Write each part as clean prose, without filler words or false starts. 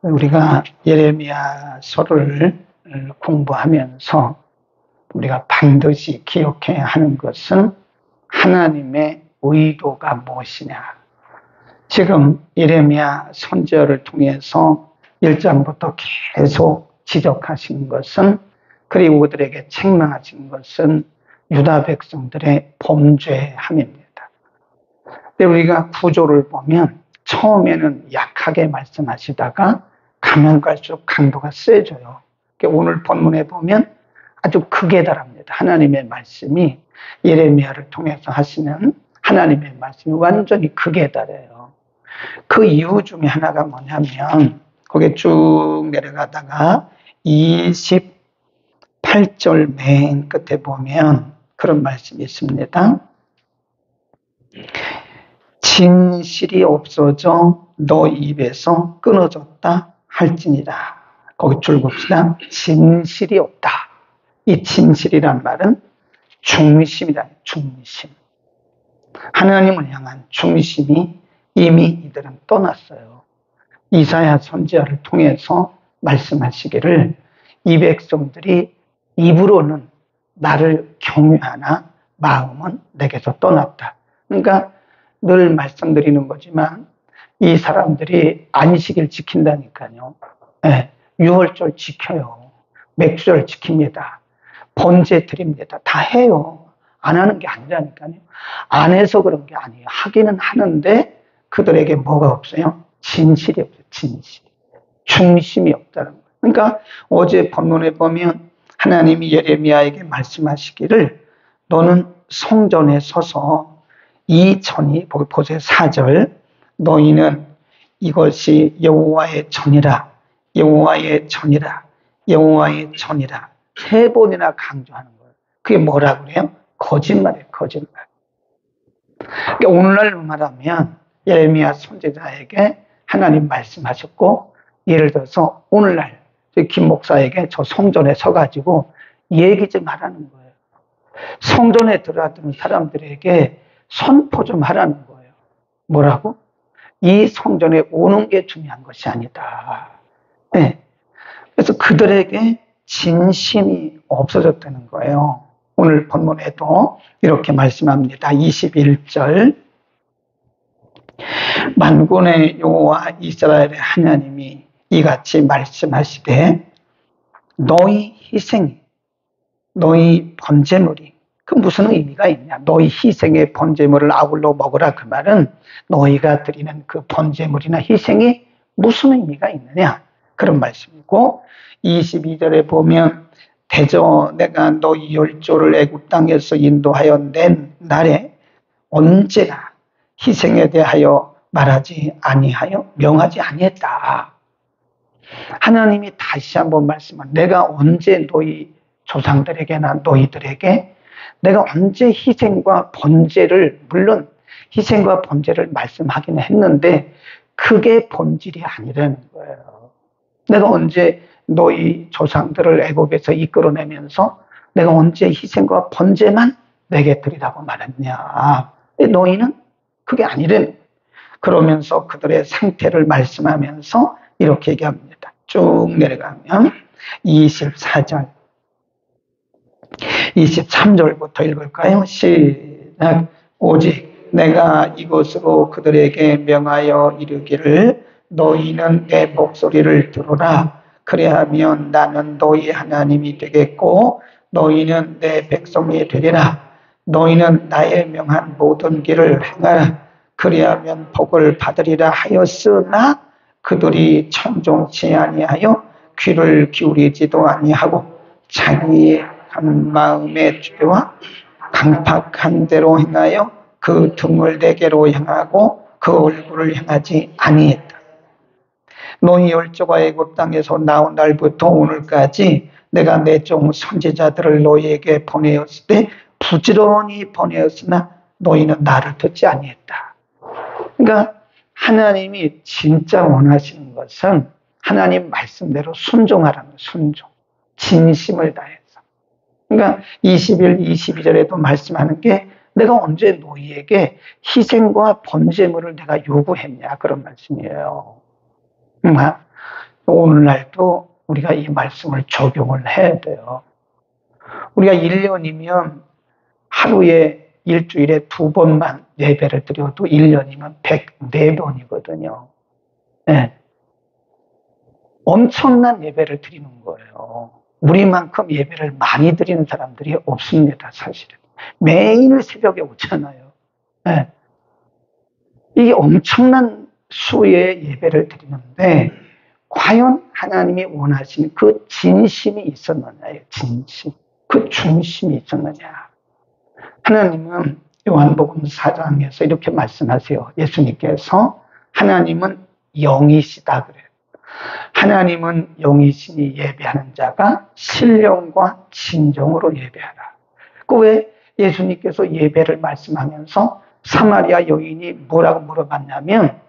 우리가 예레미야서를 공부하면서 우리가 반드시 기억해야 하는 것은 하나님의 의도가 무엇이냐. 지금 예레미야 선지자를 통해서 1장부터 계속 지적하신 것은, 그리고 그들에게 책망하신 것은 유다 백성들의 범죄함입니다. 근데 우리가 구조를 보면 처음에는 약하게 말씀하시다가 가면 갈수록 강도가 세져요. 오늘 본문에 보면 아주 크게 달합니다. 하나님의 말씀이, 예레미야를 통해서 하시는 하나님의 말씀이 완전히 크게 달해요. 그 이유 중에 하나가 뭐냐면, 거기에 쭉 내려가다가 28절 맨 끝에 보면 그런 말씀이 있습니다. 진실이 없어져 너 입에서 끊어졌다 할지니라. 거기 줄 봅시다. 진실이 없다. 이 진실이란 말은 중심이다. 중심. 하나님을 향한 중심이 이미 이들은 떠났어요. 이사야 선지자를 통해서 말씀하시기를, 이 백성들이 입으로는 나를 경외하나 마음은 내게서 떠났다. 그러니까 늘 말씀드리는 거지만 이 사람들이 안식일 지킨다니까요. 네, 유월절 지켜요. 맥주절 지킵니다. 번제 드립니다. 다 해요. 안 하는 게 아니라니까요. 안 해서 그런 게 아니에요. 하기는 하는데 그들에게 뭐가 없어요? 진실이 없어요. 진실. 중심이 없다는 거예요. 그러니까 어제 본문에 보면 하나님이 예레미야에게 말씀하시기를, 너는 성전에 서서 이 전이, 보세요. 4절. 너희는 이것이 여호와의 전이라, 여호와의 전이라, 여호와의 전이라 3번이나 강조하는 거예요. 그게 뭐라고 그래요? 거짓말이에요. 거짓말. 그러니까 오늘날 말하면 예레미야 선지자에게 하나님 말씀하셨고, 예를 들어서 오늘날 김 목사에게 저 성전에 서가지고 얘기 좀 하라는 거예요. 성전에 들어왔던 사람들에게 선포 좀 하라는 거예요. 뭐라고? 이 성전에 오는 게 중요한 것이 아니다. 네. 그래서 그들에게 진심이 없어졌다는 거예요. 오늘 본문에도 이렇게 말씀합니다. 21절. 만군의 여호와 이스라엘의 하나님이 이같이 말씀하시되, 너희 희생이, 너희 번제물이, 그 무슨 의미가 있냐? 너희 희생의 번제물을 아울러 먹으라. 그 말은 너희가 드리는 그 번제물이나 희생이 무슨 의미가 있느냐? 그런 말씀이고, 22절에 보면 대저 내가 너희 열조를 애굽 땅에서 인도하여 낸 날에 언제나 희생에 대하여 말하지 아니하여 명하지 아니했다. 하나님이 다시 한번 말씀한, 내가 언제 너희 조상들에게나 너희들에게 내가 언제 희생과 번제를, 물론 희생과 번제를 말씀하긴 했는데 그게 본질이 아니라는 거예요. 내가 언제 너희 조상들을 애굽에서 이끌어내면서 내가 언제 희생과 번제만 내게 드리라고 말했냐. 너희는 그게 아니라는, 그러면서 그들의 상태를 말씀하면서 이렇게 얘기합니다. 쭉 내려가면 24절, 23절부터 읽을까요? 시작. 오직 내가 이것으로 그들에게 명하여 이르기를, 너희는 내 목소리를 들으라. 그래야면 나는 너희 하나님이 되겠고 너희는 내 백성이 되리라. 너희는 나의 명한 모든 길을 행하라. 그래야면 복을 받으리라 하였으나 그들이 청종치 아니하여 귀를 기울이지도 아니하고 자기의 한 마음의 죄와 강팍한 대로 행하여 그 등을 내게로 향하고 그 얼굴을 향하지 아니했다. 너희 열조가 애굽 땅에서 나온 날부터 오늘까지 내가 내 종 선지자들을 너희에게 보내었을 때 부지런히 보내었으나 너희는 나를 듣지 아니했다. 그러니까 하나님이 진짜 원하시는 것은 하나님 말씀대로 순종하라는 거예요. 순종. 진심을 다해서. 그러니까 21, 22절에도 말씀하는 게, 내가 언제 너희에게 희생과 번제물을 내가 요구했냐, 그런 말씀이에요. 오늘날도 우리가 이 말씀을 적용을 해야 돼요. 우리가 1년이면 하루에 일주일에 2번만 예배를 드려도 1년이면 104번이거든요. 네. 엄청난 예배를 드리는 거예요. 우리만큼 예배를 많이 드리는 사람들이 없습니다, 사실은. 매일 새벽에 오잖아요. 네. 이게 엄청난 수의 예배를 드리는데, 과연 하나님이 원하시는 그 진심이 있었느냐요, 진심. 그 중심이 있었느냐. 하나님은 요한복음 4장에서 이렇게 말씀하세요. 예수님께서 하나님은 영이시다 그래요. 하나님은 영이시니 예배하는 자가 신령과 진정으로 예배하라. 그 왜 예수님께서 예배를 말씀하면서 사마리아 여인이 뭐라고 물어봤냐면,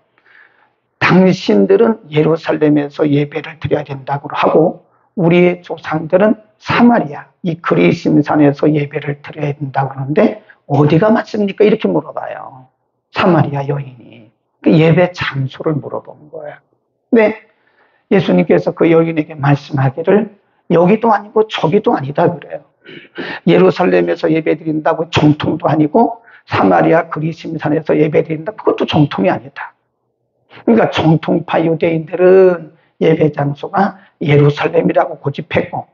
당신들은 예루살렘에서 예배를 드려야 된다고 하고 우리의 조상들은 사마리아 이 그리심산에서 예배를 드려야 된다고 하는데 어디가 맞습니까? 이렇게 물어봐요. 사마리아 여인이 그 예배 장소를 물어본 거예요. 근데 예수님께서 그 여인에게 말씀하기를 여기도 아니고 저기도 아니다 그래요. 예루살렘에서 예배 드린다고 정통도 아니고 사마리아 그리심산에서 예배 드린다 그것도 정통이 아니다. 그러니까 정통파 유대인들은 예배 장소가 예루살렘이라고 고집했고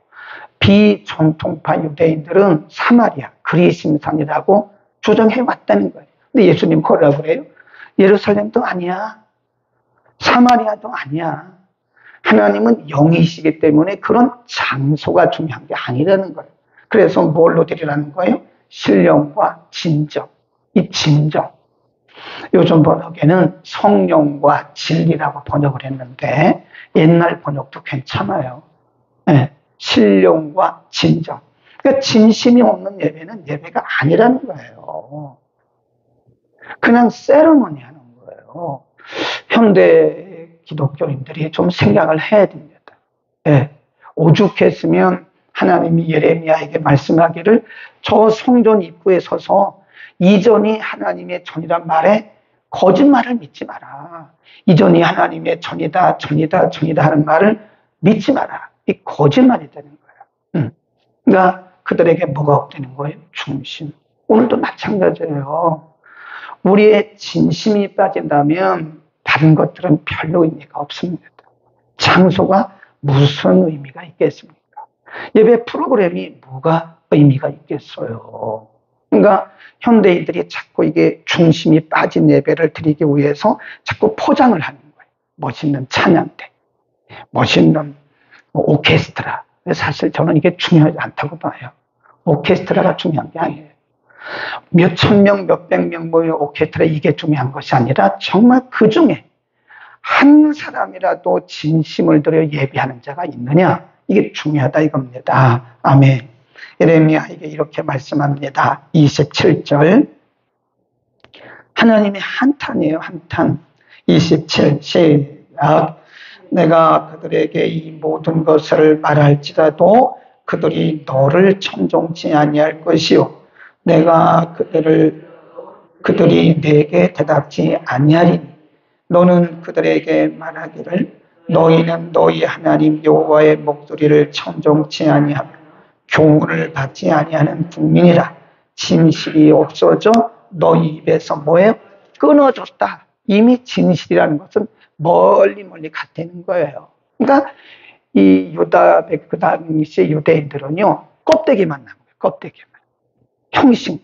비정통파 유대인들은 사마리아 그리심산이라고 주장해 왔다는 거예요. 근데 예수님 뭐라고 그래요? 예루살렘도 아니야. 사마리아도 아니야. 하나님은 영이시기 때문에 그런 장소가 중요한 게 아니라는 거예요. 그래서 뭘로 드리라는 거예요? 신령과 진정. 이 진정. 요즘 번역에는 성령과 진리라고 번역을 했는데 옛날 번역도 괜찮아요. 네, 신령과 진정. 그러니까 진심이 없는 예배는 예배가 아니라는 거예요. 그냥 세레머니 하는 거예요. 현대 기독교인들이 좀 생각을 해야 됩니다. 네, 오죽했으면 하나님이 예레미야에게 말씀하기를 저 성전 입구에 서서 이전이 하나님의 전이란 말에 거짓말을 믿지 마라. 이전이 하나님의 전이다, 전이다, 전이다 하는 말을 믿지 마라. 이 거짓말이 되는 거야. 그러니까 그들에게 뭐가 없다는 거예요? 중심. 오늘도 마찬가지예요. 우리의 진심이 빠진다면 다른 것들은 별로 의미가 없습니다. 장소가 무슨 의미가 있겠습니까? 예배 프로그램이 뭐가 의미가 있겠어요? 그러니까 현대인들이 자꾸 이게 중심이 빠진 예배를 드리기 위해서 자꾸 포장을 하는 거예요. 멋있는 찬양대, 멋있는 오케스트라. 사실 저는 이게 중요하지 않다고 봐요. 오케스트라가 중요한 게 아니에요. 몇천 명, 몇백 명 모여 오케스트라 이게 중요한 것이 아니라 정말 그 중에 한 사람이라도 진심을 들여 예배하는 자가 있느냐, 이게 중요하다 이겁니다. 아멘. 예레미야에게 이렇게 말씀합니다. 27절. 하나님의 한탄이에요, 한탄. 27, 시작. 내가 그들에게 이 모든 것을 말할지라도 그들이 너를 청종치 아니할 것이요. 내가 그들이 내게 대답지 아니하리니 너는 그들에게 말하기를 너희는 너희 하나님 여호와의 목소리를 청종치 아니하며 교훈을 받지 아니하는 국민이라. 진실이 없어져 너희 입에서 뭐예요? 끊어졌다. 이미 진실이라는 것은 멀리 갔다는 거예요. 그러니까 이 그 당시 유대인들은요, 껍데기만 남은 거예요. 껍데기만. 형식만.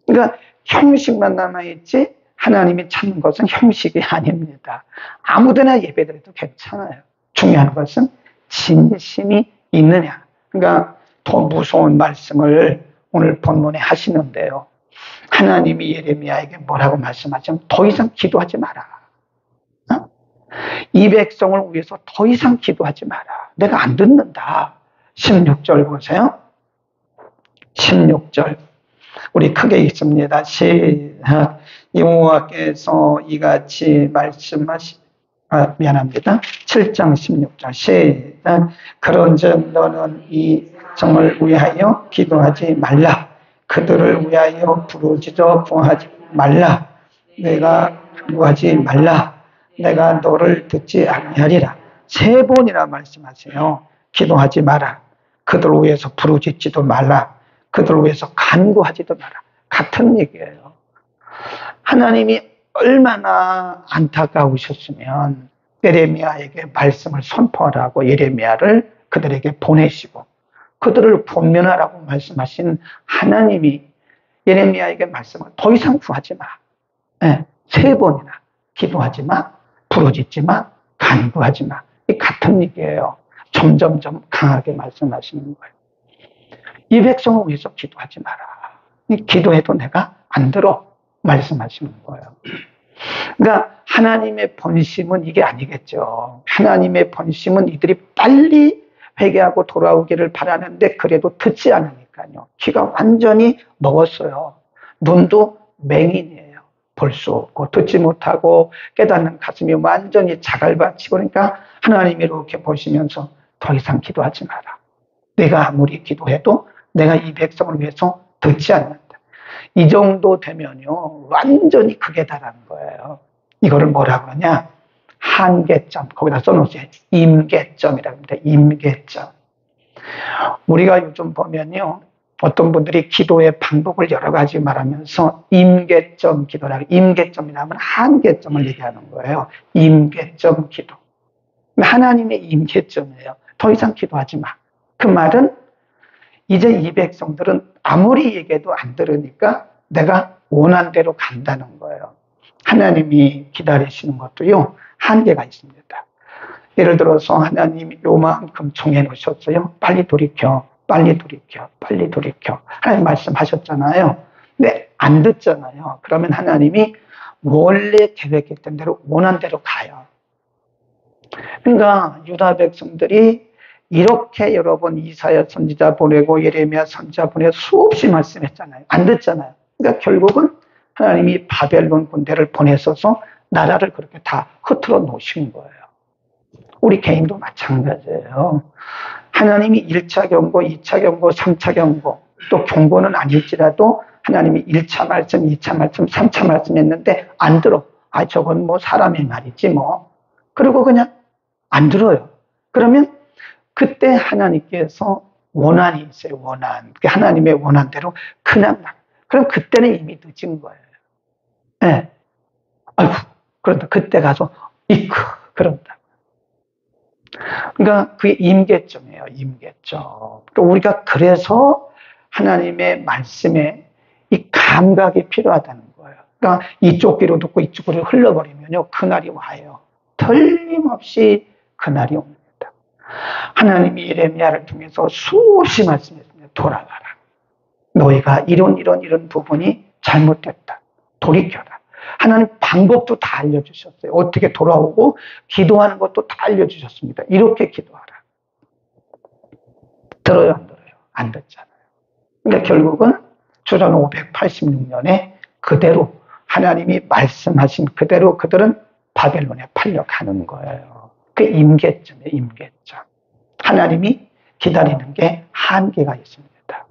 그러니까 형식만 남아있지 하나님이 찾는 것은 형식이 아닙니다. 아무데나 예배드려도 괜찮아요. 중요한 것은 진심이 있느냐. 그러니까 더 무서운 말씀을 오늘 본문에 하시는데요. 하나님이 예레미야에게 뭐라고 말씀하시면 더 이상 기도하지 마라. 이 백성을 위해서 더 이상 기도하지 마라. 내가 안 듣는다. 16절 보세요. 16절. 우리 크게 읽습니다. 시작. 여호와께서 이같이 미안합니다. 7장 16절. 시작. 그런즉 너는 이 백성을 위하여 기도하지 말라. 그들을 위하여 부르짖어 구하지 말라. 내가 구하지 말라. 내가 너를 듣지 아니하리라. 3번이나 말씀하세요. 기도하지 마라. 그들을 위해서 부르짖지도 말라. 그들을 위해서 간구하지도 마라. 같은 얘기예요. 하나님이 얼마나 안타까우셨으면 예레미야에게 말씀을 선포하라고 예레미야를 그들에게 보내시고 그들을 권면하라고 말씀하신 하나님이 예레미야에게 말씀을 더 이상 구하지 마. 3번이나 기도하지 마. 부르짖지 마. 간구하지 마. 이 같은 얘기예요. 점점점 강하게 말씀하시는 거예요. 이 백성을 위해서 기도하지 마라. 기도해도 내가 안 들어. 말씀하시는 거예요. 그러니까 하나님의 본심은 이게 아니겠죠. 하나님의 본심은 이들이 빨리 회개하고 돌아오기를 바라는데 그래도 듣지 않으니까요. 귀가 완전히 먹었어요. 눈도 맹인이에요. 볼 수 없고 듣지 못하고 깨닫는 가슴이 완전히 자갈밭이고 그러니까 하나님이 이렇게 보시면서 더 이상 기도하지 마라. 내가 아무리 기도해도 내가 이 백성을 위해서 듣지 않는다. 이 정도 되면요 완전히 극에 달하는 거예요. 이거를 뭐라 그러냐? 한계점. 거기다 써놓으세요. 임계점이라고 합니다. 임계점. 우리가 요즘 보면요 어떤 분들이 기도의 방법을 여러 가지 말하면서 임계점 기도라고, 임계점이라면 한계점을 얘기하는 거예요. 임계점 기도. 하나님의 임계점이에요. 더 이상 기도하지 마. 그 말은 이제 이 백성들은 아무리 얘기해도 안 들으니까 내가 원한 대로 간다는 거예요. 하나님이 기다리시는 것도요 한계가 있습니다. 예를 들어서 하나님이 요만큼 정해 놓으셨어요. 빨리 돌이켜, 빨리 돌이켜, 빨리 돌이켜. 하나님 말씀하셨잖아요. 근데 안 듣잖아요. 그러면 하나님이 원래 계획했던 대로 원한 대로 가요. 그러니까 유다 백성들이 이렇게 여러 번 이사야 선지자 보내고 예레미야 선지자 보내고 수없이 말씀했잖아요. 안 듣잖아요. 그러니까 결국은 하나님이 바벨론 군대를 보내셔서 나라를 그렇게 다 흐트러 놓으신 거예요. 우리 개인도 마찬가지예요. 하나님이 1차 경고, 2차 경고, 3차 경고, 또 경고는 아닐지라도 하나님이 1차 말씀, 2차 말씀, 3차 말씀 했는데 안 들어. 아, 저건 뭐 사람의 말이지 뭐. 그리고 그냥 안 들어요. 그러면 그때 하나님께서 원한이 있어요. 원한. 하나님의 원한대로 그냥 그럼 그때는 이미 늦은 거예요. 네. 아이고, 그런다. 그때 가서 이크 그런다. 그러니까 그게 임계점이에요. 임계점. 그러니까 우리가 그래서 하나님의 말씀에 이 감각이 필요하다는 거예요. 그러니까 이쪽 귀로 듣고 이쪽 귀로 흘러버리면요 그날이 와요. 틀림없이 그날이 옵니다. 하나님이 예레미야를 통해서 수없이 말씀했습니다. 돌아가라. 너희가 이런 부분이 잘못됐다. 돌이켜라. 하나님 방법도 다 알려주셨어요. 어떻게 돌아오고 기도하는 것도 다 알려주셨습니다. 이렇게 기도하라. 들어요, 안 들어요? 안 듣잖아요. 근데 결국은 주전 586년에 그대로 하나님이 말씀하신 그대로 그들은 바벨론에 팔려가는 거예요. 그 임계점이에요, 임계점. 하나님이 기다리는 게 한계가 있습니다.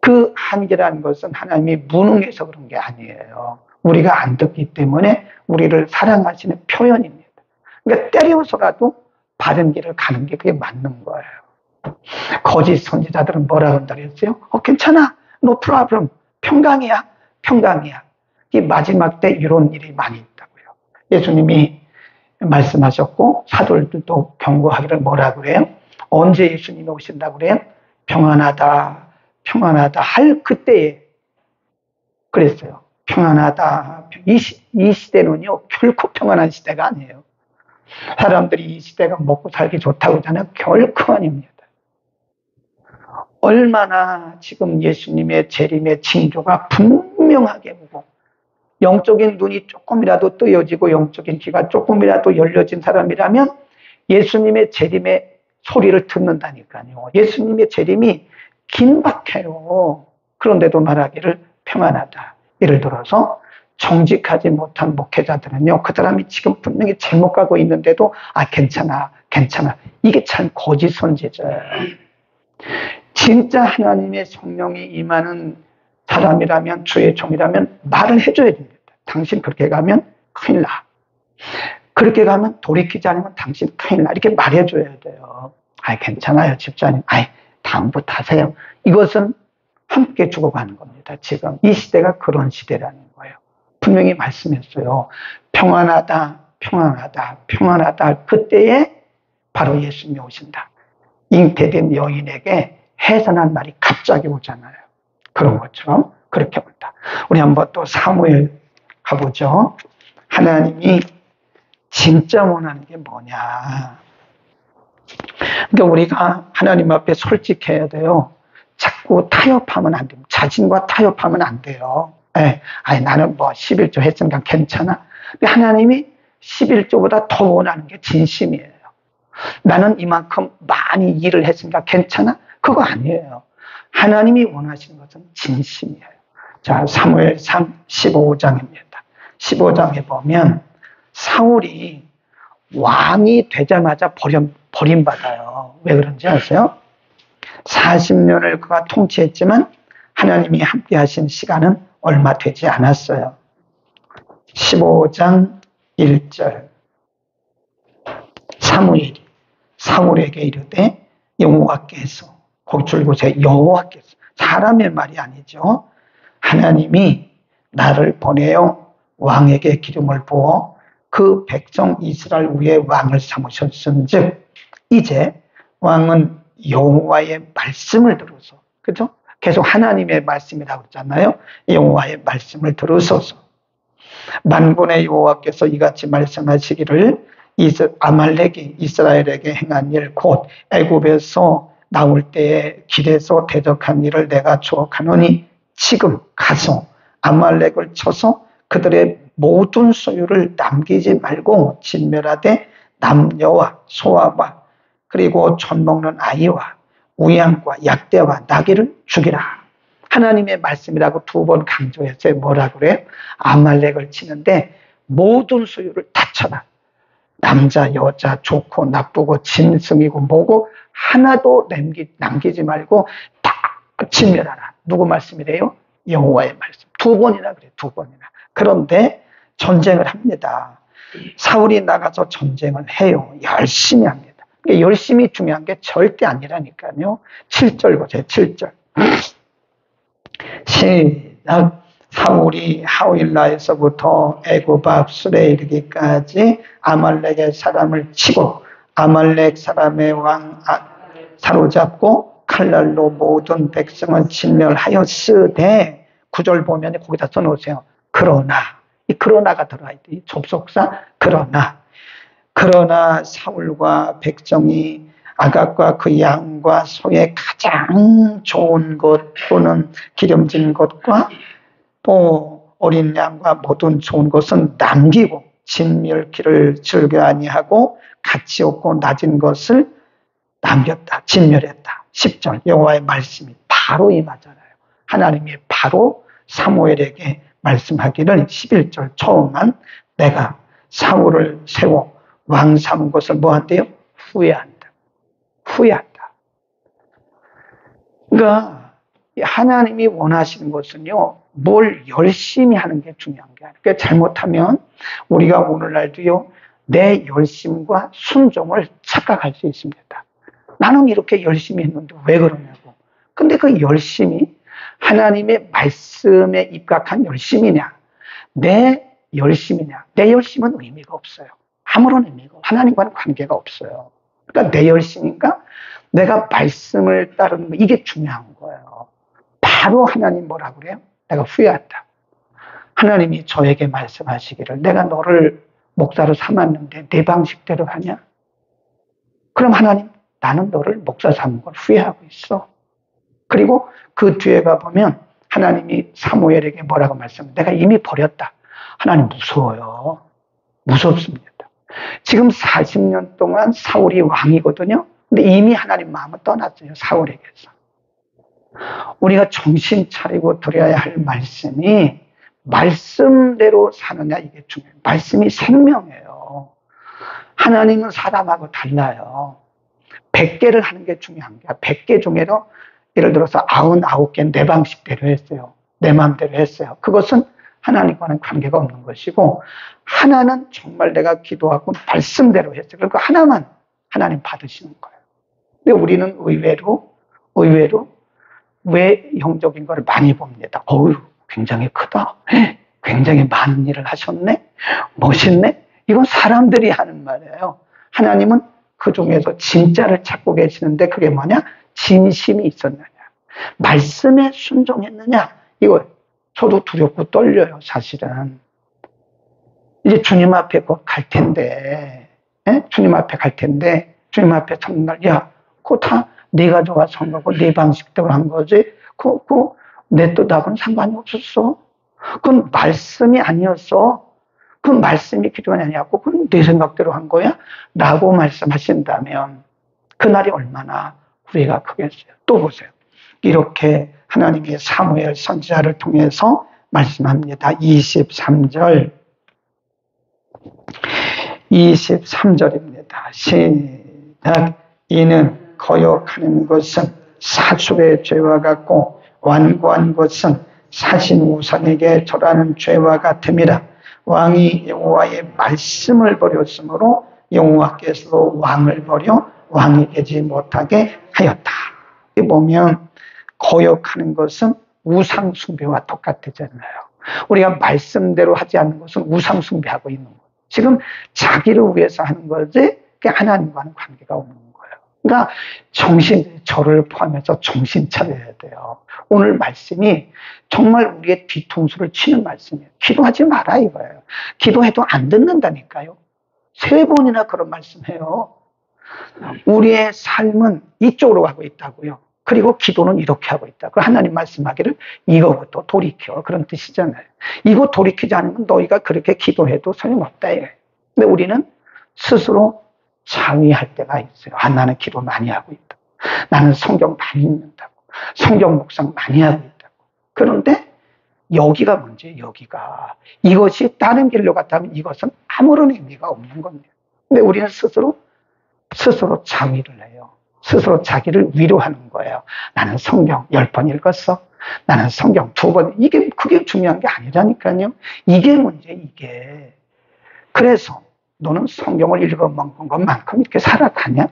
그 한계라는 것은 하나님이 무능해서 그런 게 아니에요. 우리가 안 듣기 때문에 우리를 사랑하시는 표현입니다. 그러니까 때려서라도 바른 길을 가는 게 그게 맞는 거예요. 거짓 선지자들은 뭐라 한다 그랬어요? 괜찮아. No problem. 평강이야. 평강이야. 이 마지막 때 이런 일이 많이 있다고요. 예수님이 말씀하셨고 사도들도 경고하기를 뭐라 그래요? 언제 예수님이 오신다고 그래요? 평안하다. 평안하다 할 그때에 그랬어요. 평안하다. 이 시대는요 결코 평안한 시대가 아니에요. 사람들이 이 시대가 먹고 살기 좋다고 하잖아요. 결코 아닙니다. 얼마나 지금 예수님의 재림의 징조가 분명하게 오고 영적인 눈이 조금이라도 뜨여지고 영적인 귀가 조금이라도 열려진 사람이라면 예수님의 재림의 소리를 듣는다니까요. 예수님의 재림이 긴박해요. 그런데도 말하기를 평안하다. 예를 들어서 정직하지 못한 목회자들은요, 그 사람이 지금 분명히 잘못 가고 있는데도 괜찮아, 괜찮아. 이게 참 거짓 선지자예요. 진짜 하나님의 성령이 임하는 사람이라면, 주의 종이라면 말을 해줘야 됩니다. 당신 그렇게 가면 큰일 나. 그렇게 가면 돌이키지 않으면 당신 큰일 나. 이렇게 말해줘야 돼요. 아이, 괜찮아요, 집사님. 아이, 다음부터 하세요. 이것은 함께 죽어가는 겁니다. 지금 이 시대가 그런 시대라는 거예요. 분명히 말씀했어요. 평안하다, 평안하다, 평안하다. 그때에 바로 예수님이 오신다. 잉태된 여인에게 해산한 날이 갑자기 오잖아요. 그런 것처럼 그렇게 온다. 우리 한번 또 사무엘 가보죠. 하나님이 진짜 원하는 게 뭐냐. 그러니까 우리가 하나님 앞에 솔직해야 돼요. 자꾸 타협하면 안 됩니다. 자신과 타협하면 안 돼요. 네. 아니, 나는 뭐 11조 했으니까 괜찮아. 근데 하나님이 11조보다 더 원하는 게 진심이에요. 나는 이만큼 많이 일을 했으니까 괜찮아? 그거 아니에요. 하나님이 원하시는 것은 진심이에요. 자, 사무엘상 15장입니다. 15장에 보면 사울이 왕이 되자마자 버림받아요. 왜 그런지 아세요? 40년을 그가 통치했지만 하나님이 함께 하신 시간은 얼마 되지 않았어요. 15장 1절 사무엘이 사울에게 이르되 여호와께서, 거기 줄곳에 여호와께서, 사람의 말이 아니죠. 하나님이 나를 보내어 왕에게 기름을 부어 그 백성 이스라엘 위에 왕을 삼으셨은즉 이제 왕은 여호와의 말씀을 들어서, 그죠? 계속 하나님의 말씀이라고 그러잖아요. 여호와의 말씀을 들으소서. 만군의 여호와께서 이같이 말씀하시기를 아말렉이 이스라엘에게 행한 일 곧 애굽에서 나올 때에 길에서 대적한 일을 내가 추억하노니 지금 가서 아말렉을 쳐서 그들의 모든 소유를 남기지 말고 진멸하되 남녀와 소아와 그리고 젖 먹는 아이와 우양과 약대와 나귀를 죽이라. 하나님의 말씀이라고 2번 강조했어요. 뭐라 그래요? 아말렉을 치는데 모든 소유를 다 쳐라. 남자, 여자, 좋고 나쁘고 짐승이고 뭐고 하나도 남기지 말고 다 진멸하라. 누구 말씀이래요? 여호와의 말씀. 2번이나 그래요. 2번이나. 그런데 전쟁을 합니다. 사울이 나가서 전쟁을 해요. 열심히 합니다. 열심히 중요한 게 절대 아니라니까요. 7절 보세요. 7절. 시작. 사울이 하윌라에서부터 애굽 앞 술에 이르기까지 아말렉의 사람을 치고 아말렉 사람의 왕 사로잡고 칼날로 모든 백성을 진멸하였으되 9절 보면 거기다 써놓으세요. 그러나, 이 그러나가 들어가야 돼. 이 접속사 그러나 사울과 백성이 아각과 그 양과 소의 가장 좋은 것 또는 기름진 것과 또 어린 양과 모든 좋은 것은 남기고 진멸기를 즐겨 아니하고 가치 없고 낮은 것을 남겼다. 진멸했다. 10절 여호와의 말씀이 바로 임하잖아요. 하나님이 바로 사무엘에게 말씀하기를 11절 처음만 내가 사울을 세워 왕 삼은 것을 뭐한대요? 후회한다. 그러니까 하나님이 원하시는 것은요, 뭘 열심히 하는 게 중요한 게 아니에요. 그러니까 잘못하면 우리가 오늘날도요, 내 열심과 순종을 착각할 수 있습니다. 나는 이렇게 열심히 했는데 왜 그러냐고. 근데 그 열심이 하나님의 말씀에 입각한 열심이냐, 내 열심이냐. 내 열심은 의미가 없어요. 아무런 의미가 없어요. 하나님과는 관계가 없어요. 그러니까 내 열심인가? 내가 말씀을 따르는 거, 이게 중요한 거예요. 바로 하나님 뭐라 그래요? 내가 후회한다. 하나님이 저에게 말씀하시기를 내가 너를 목사로 삼았는데 내 방식대로 하냐? 그럼 하나님, 나는 너를 목사 삼은 걸 후회하고 있어. 그리고 그 뒤에 가보면 하나님이 사무엘에게 뭐라고 말씀해요? 내가 이미 버렸다. 하나님 무서워요. 무섭습니다. 지금 40년 동안 사울이 왕이거든요. 근데 이미 하나님 마음은 떠났어요. 사울에게서. 우리가 정신 차리고 드려야 할 말씀이 말씀대로 사느냐, 이게 중요해요. 말씀이 생명이에요. 하나님은 사람하고 달라요. 100개를 하는 게 중요한 거야. 100개 중에도 예를 들어서 99개 내 방식대로 했어요. 내 마음대로 했어요. 그것은 하나님과는 관계가 없는 것이고, 하나는 정말 내가 기도하고 말씀대로 했어요. 그러니까 하나만 하나님 받으시는 거예요. 근데 우리는 의외로 외형적인 걸 많이 봅니다. 어우, 굉장히 크다. 굉장히 많은 일을 하셨네. 멋있네. 이건 사람들이 하는 말이에요. 하나님은 그 중에서 진짜를 찾고 계시는데 그게 뭐냐? 진심이 있었느냐. 말씀에 순종했느냐. 이거 저도 두렵고 떨려요, 사실은. 이제 주님 앞에 곧 갈 텐데, 주님 앞에 갈 텐데, 주님 앞에 섰는 날, 야, 그거 다 네가 좋아서 한 거고, 네 방식대로 한 거지. 내 뜻하고는 상관이 없었어. 그건 말씀이 아니었어. 그 말씀이 기도가 아니었고, 그건 내 생각대로 한 거야? 라고 말씀하신다면, 그날이 얼마나 후회가 크겠어요. 또 보세요. 이렇게 하나님의 사무엘 선지자를 통해서 말씀합니다. 23절입니다. 시작. 이는 거역하는 것은 사술의 죄와 같고 완고한 것은 사신 우상에게 절하는 죄와 같음이라. 왕이 여호와의 말씀을 버렸으므로 여호와께서도 왕을 버려 왕이 되지 못하게 하였다. 보면 거역하는 것은 우상 숭배와 똑같잖아요. 우리가 말씀대로 하지 않는 것은 우상 숭배하고 있는 거예요. 지금 자기를 위해서 하는 거지 하나님과는 관계가 없는 거예요. 그러니까 저를 포함해서 정신 차려야 돼요. 오늘 말씀이 정말 우리의 뒤통수를 치는 말씀이에요. 기도하지 마라 이거예요. 기도해도 안 듣는다니까요. 3번이나 그런 말씀해요. 우리의 삶은 이쪽으로 가고 있다고요. 그리고 기도는 이렇게 하고 있다. 그 하나님 말씀하기를 이거부터 돌이켜. 그런 뜻이잖아요. 이거 돌이키지 않으면 너희가 그렇게 기도해도 소용없다. 근데 우리는 스스로 자위할 때가 있어요. 아, 나는 기도 많이 하고 있다. 나는 성경 많이 읽는다고. 성경 묵상 많이 하고 있다고. 그런데 여기가 문제예요. 여기가. 이것이 다른 길로 갔다면 이것은 아무런 의미가 없는 겁니다. 근데 우리는 스스로 자위를 해요. 스스로 자기를 위로하는 거예요. 나는 성경 10번 읽었어. 나는 성경 2번. 그게 중요한 게 아니라니까요. 이게 문제, 이게. 그래서 너는 성경을 읽어먹은 것만큼 이렇게 살아가냐?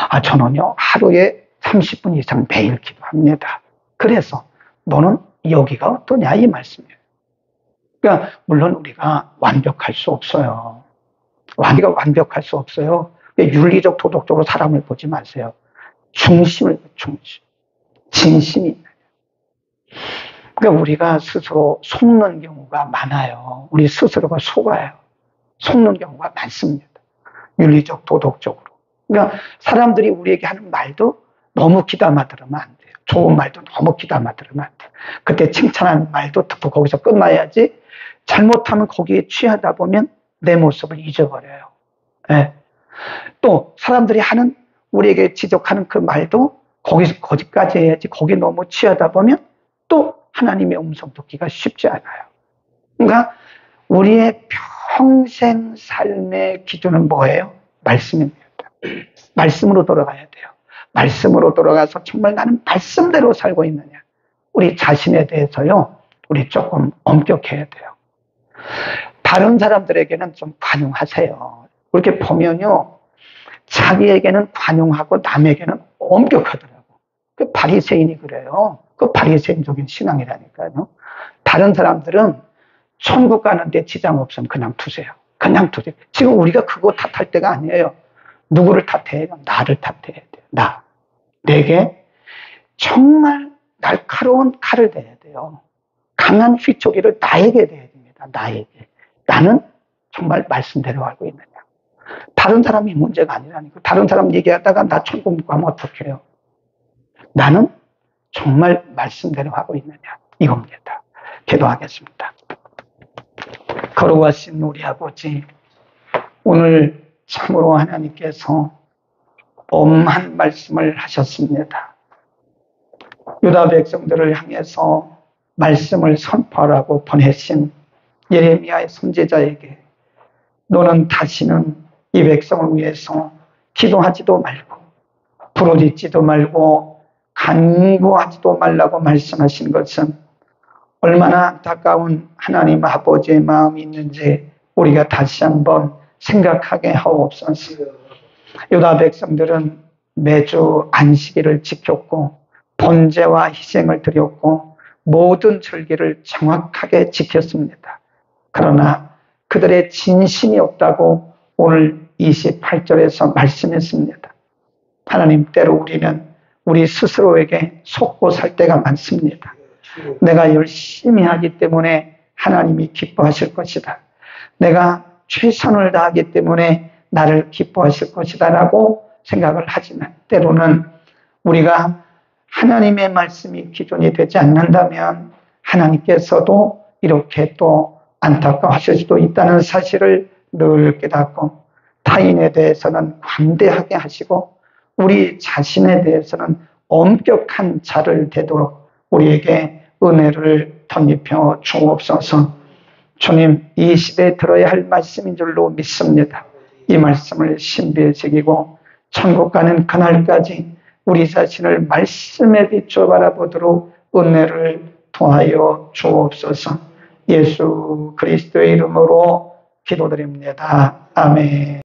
아, 저는요, 하루에 30분 이상 매일 기도합니다. 그래서 너는 여기가 어떠냐? 이 말씀이에요. 그러니까, 물론 우리가 완벽할 수 없어요. 우리가 완벽할 수 없어요. 윤리적, 도덕적으로 사람을 보지 마세요. 중심을, 진심이 있는. 그러니까 우리가 스스로 속는 경우가 많아요. 우리 스스로가 속아요. 속는 경우가 많습니다. 윤리적, 도덕적으로. 그러니까 사람들이 우리에게 하는 말도 너무 귀담아 들으면 안 돼요. 좋은 말도 너무 귀담아 들으면 안 돼요. 그때 칭찬하는 말도 듣고 거기서 끝나야지. 잘못하면 거기에 취하다 보면 내 모습을 잊어버려요. 네. 또 사람들이 하는 우리에게 지적하는 그 말도 거기까지 해야지. 거기 너무 취하다 보면 또 하나님의 음성 듣기가 쉽지 않아요. 그러니까 우리의 평생 삶의 기준은 뭐예요? 말씀입니다. 말씀으로 돌아가야 돼요. 말씀으로 돌아가서 정말 나는 말씀대로 살고 있느냐. 우리 자신에 대해서요, 우리 조금 엄격해야 돼요. 다른 사람들에게는 좀 관용하세요. 이렇게 보면요, 자기에게는 관용하고 남에게는 엄격하더라고. 그 바리새인이 그래요. 그 바리새인적인 신앙이라니까요. 다른 사람들은 천국 가는데 지장 없으면 그냥 두세요. 그냥 두세요. 지금 우리가 그거 탓할 때가 아니에요. 누구를 탓해요? 나를 탓해야 돼요. 내게 정말 날카로운 칼을 대야 돼요. 강한 휘초기를 나에게 대야 됩니다. 나에게. 나는 정말 말씀대로 알고 있느냐. 다른 사람이 문제가 아니라니까. 다른 사람 얘기하다가 나 천국 못 가면 어떡해요? 나는 정말 말씀대로 하고 있느냐. 이겁니다. 기도하겠습니다. 거룩하신 우리 아버지, 오늘 참으로 하나님께서 엄한 말씀을 하셨습니다. 유다 백성들을 향해서 말씀을 선포하라고 보내신 예레미야의 선지자에게 너는 다시는 이 백성을 위해서 기도하지도 말고 부르짖지도 말고 간구하지도 말라고 말씀하신 것은 얼마나 안타까운 하나님 아버지의 마음이 있는지 우리가 다시 한번 생각하게 하옵소서. 유다 백성들은 매주 안식일을 지켰고 번제와 희생을 드렸고 모든 절기를 정확하게 지켰습니다. 그러나 그들의 진심이 없다고 오늘 28절에서 말씀했습니다. 하나님, 때로 우리는 우리 스스로에게 속고 살 때가 많습니다. 내가 열심히 하기 때문에 하나님이 기뻐하실 것이다. 내가 최선을 다하기 때문에 나를 기뻐하실 것이다 라고 생각을 하지만 때로는 우리가 하나님의 말씀이 기준이 되지 않는다면 하나님께서도 이렇게 또 안타까워하실 수도 있다는 사실을 늘 깨닫고 타인에 대해서는 관대하게 하시고 우리 자신에 대해서는 엄격한 자를 되도록 우리에게 은혜를 덧입혀 주옵소서. 주님, 이 시대에 들어야 할 말씀인 줄로 믿습니다. 이 말씀을 신비에 새기고 천국 가는 그날까지 우리 자신을 말씀에 비추어 바라보도록 은혜를 더하여 주옵소서. 예수 그리스도의 이름으로 기도드립니다. 아멘.